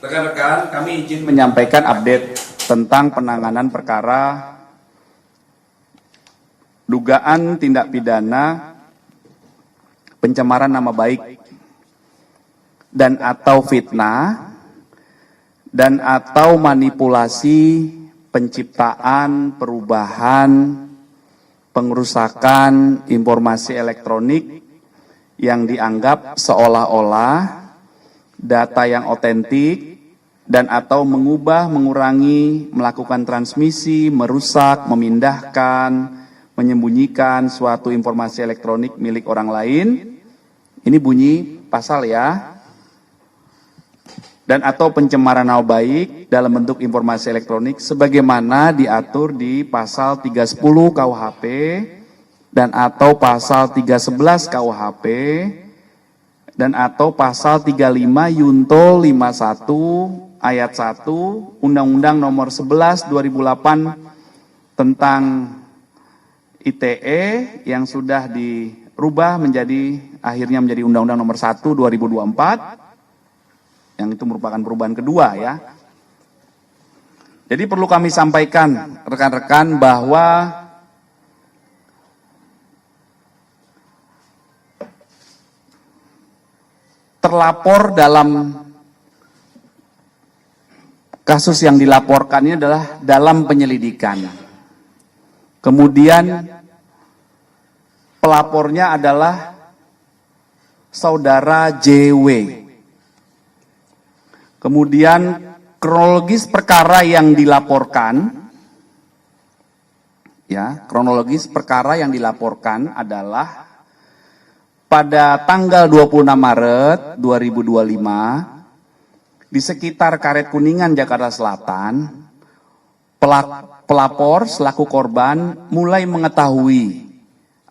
Rekan-rekan, kami izin menyampaikan update tentang penanganan perkara dugaan tindak pidana pencemaran nama baik dan atau fitnah dan atau manipulasi penciptaan, perubahan, pengerusakan informasi elektronik yang dianggap seolah-olah data yang otentik dan atau mengubah, mengurangi, melakukan transmisi, merusak, memindahkan, menyembunyikan suatu informasi elektronik milik orang lain. Ini bunyi pasal ya. Dan atau pencemaran nama baik dalam bentuk informasi elektronik sebagaimana diatur di pasal 310 KUHP dan atau pasal 311 KUHP dan atau pasal 35 Yunto 51 ayat 1 Undang-Undang Nomor 11 2008 tentang ITE yang sudah dirubah akhirnya menjadi Undang-Undang Nomor 1 2024 yang itu merupakan perubahan kedua ya. Jadi perlu kami sampaikan rekan-rekan bahwa terlapor dalam kasus yang dilaporkan ini adalah dalam penyelidikan. Kemudian pelapornya adalah saudara JW. Kemudian kronologis perkara yang dilaporkan, ya, kronologis perkara yang dilaporkan adalah pada tanggal 26 Maret 2025 di sekitar Karet Kuningan, Jakarta Selatan, pelapor selaku korban mulai mengetahui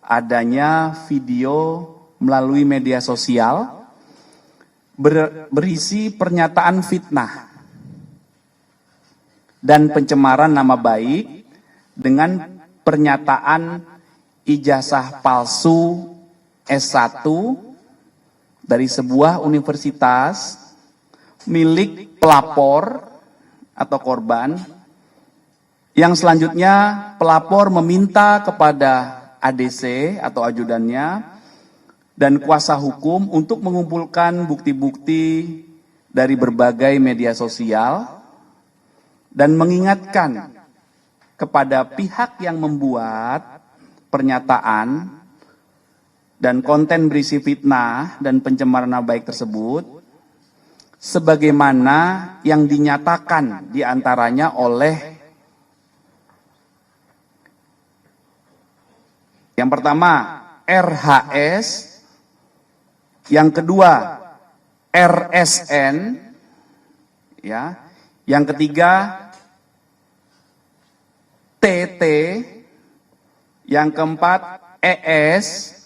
adanya video melalui media sosial berisi pernyataan fitnah dan pencemaran nama baik dengan pernyataan ijazah palsu S1 dari sebuah universitas milik pelapor atau korban, yang selanjutnya pelapor meminta kepada ADC atau ajudannya dan kuasa hukum untuk mengumpulkan bukti-bukti dari berbagai media sosial dan mengingatkan kepada pihak yang membuat pernyataan dan konten berisi fitnah dan pencemaran nama baik tersebut sebagaimana yang dinyatakan diantaranya oleh yang pertama RHS, yang kedua RSN, ya, yang ketiga TT, yang keempat ES,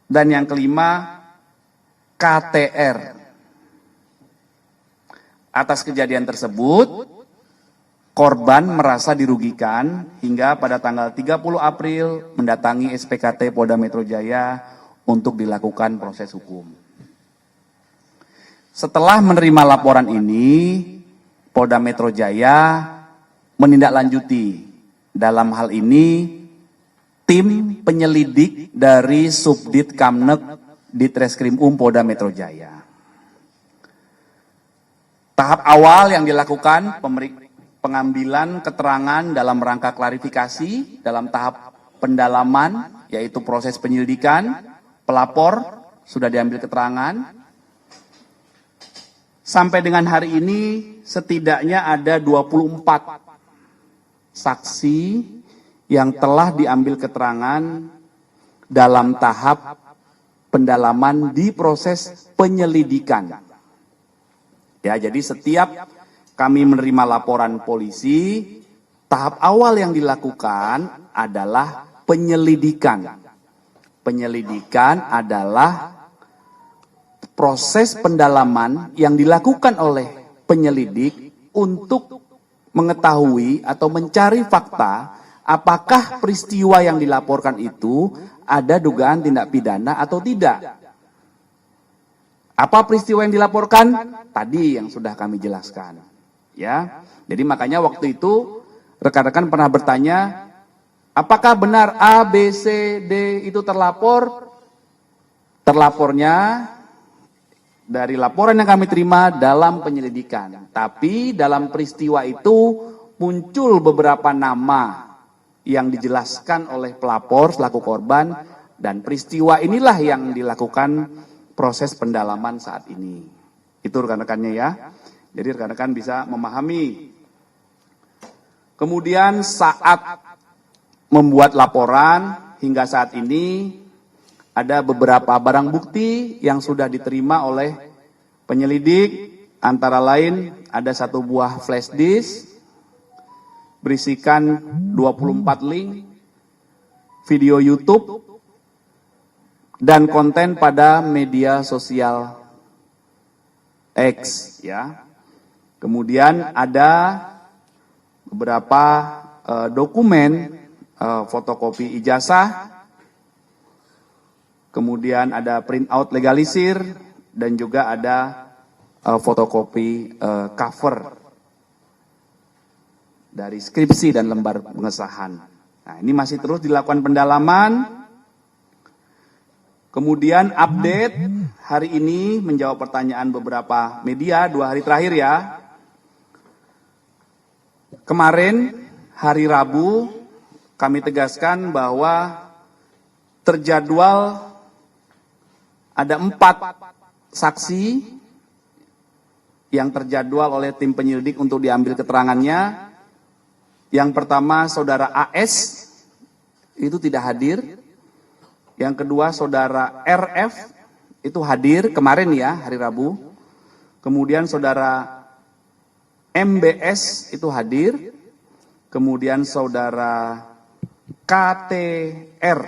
dan yang kelima KTR. Atas kejadian tersebut, korban merasa dirugikan hingga pada tanggal 30 April mendatangi SPKT Polda Metro Jaya untuk dilakukan proses hukum. Setelah menerima laporan ini, Polda Metro Jaya menindaklanjuti. Dalam hal ini, tim penyelidik dari Subdit Kamnek Ditreskrim Polda Metro Jaya. Tahap awal yang dilakukan pengambilan keterangan dalam rangka klarifikasi dalam tahap pendalaman, yaitu proses penyelidikan, pelapor sudah diambil keterangan. Sampai dengan hari ini setidaknya ada 24 saksi yang telah diambil keterangan dalam tahap pendalaman di proses penyelidikan. Ya, jadi setiap kami menerima laporan polisi, tahap awal yang dilakukan adalah penyelidikan. Penyelidikan adalah proses pendalaman yang dilakukan oleh penyelidik untuk mengetahui atau mencari fakta apakah peristiwa yang dilaporkan itu ada dugaan tindak pidana atau tidak. Apa peristiwa yang dilaporkan? Tadi yang sudah kami jelaskan. Ya, jadi makanya waktu itu rekan-rekan pernah bertanya, apakah benar A, B, C, D itu terlapor? Terlapornya dari laporan yang kami terima dalam penyelidikan. Tapi dalam peristiwa itu muncul beberapa nama yang dijelaskan oleh pelapor selaku korban, dan peristiwa inilah yang dilakukan proses pendalaman saat ini. Itu rekan-rekannya ya. Jadi rekan-rekan bisa memahami. Kemudian saat membuat laporan hingga saat ini ada beberapa barang bukti yang sudah diterima oleh penyelidik, antara lain ada satu buah flash disk berisikan 24 link video YouTube dan konten pada media sosial X ya. Kemudian ada beberapa dokumen fotokopi ijazah, kemudian ada printout legalisir, dan juga ada fotokopi cover dari skripsi dan lembar pengesahan. Nah, ini masih terus dilakukan pendalaman. Kemudian update hari ini menjawab pertanyaan beberapa media 2 hari terakhir ya. Kemarin hari Rabu kami tegaskan bahwa terjadwal ada 4 saksi yang terjadwal oleh tim penyelidik untuk diambil keterangannya. Yang pertama saudara AS itu tidak hadir. Yang kedua saudara RF itu hadir kemarin ya, hari Rabu. Kemudian saudara MBS itu hadir. Kemudian saudara KTR.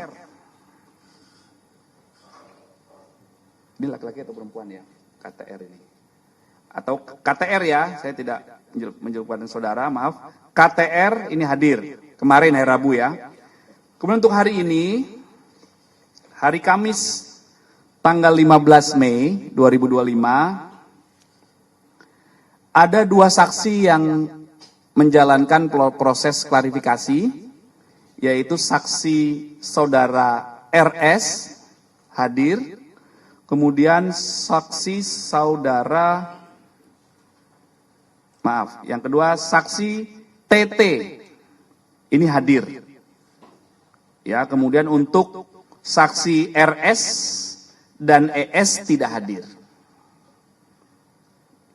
Ini laki-laki atau perempuan ya? KTR ini. Atau KTR ya, saya tidak menjawabkan saudara, maaf. KTR ini hadir kemarin hari Rabu ya. Kemudian untuk hari ini, hari Kamis tanggal 15 Mei 2025, ada 2 saksi yang menjalankan proses klarifikasi, yaitu saksi saudara RS hadir, kemudian saksi saudara, maaf, yang kedua saksi TT ini hadir. Ya, kemudian untuk saksi RS dan ES tidak hadir.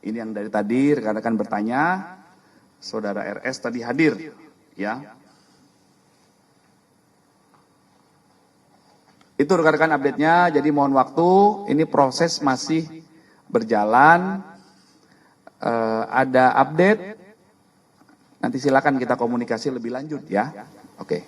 Ini yang dari tadi rekan-rekan bertanya, saudara RS tadi hadir, ya. Itu rekan-rekan update-nya, jadi mohon waktu, ini proses masih berjalan, ada update, nanti silakan kita komunikasi lebih lanjut ya. Oke.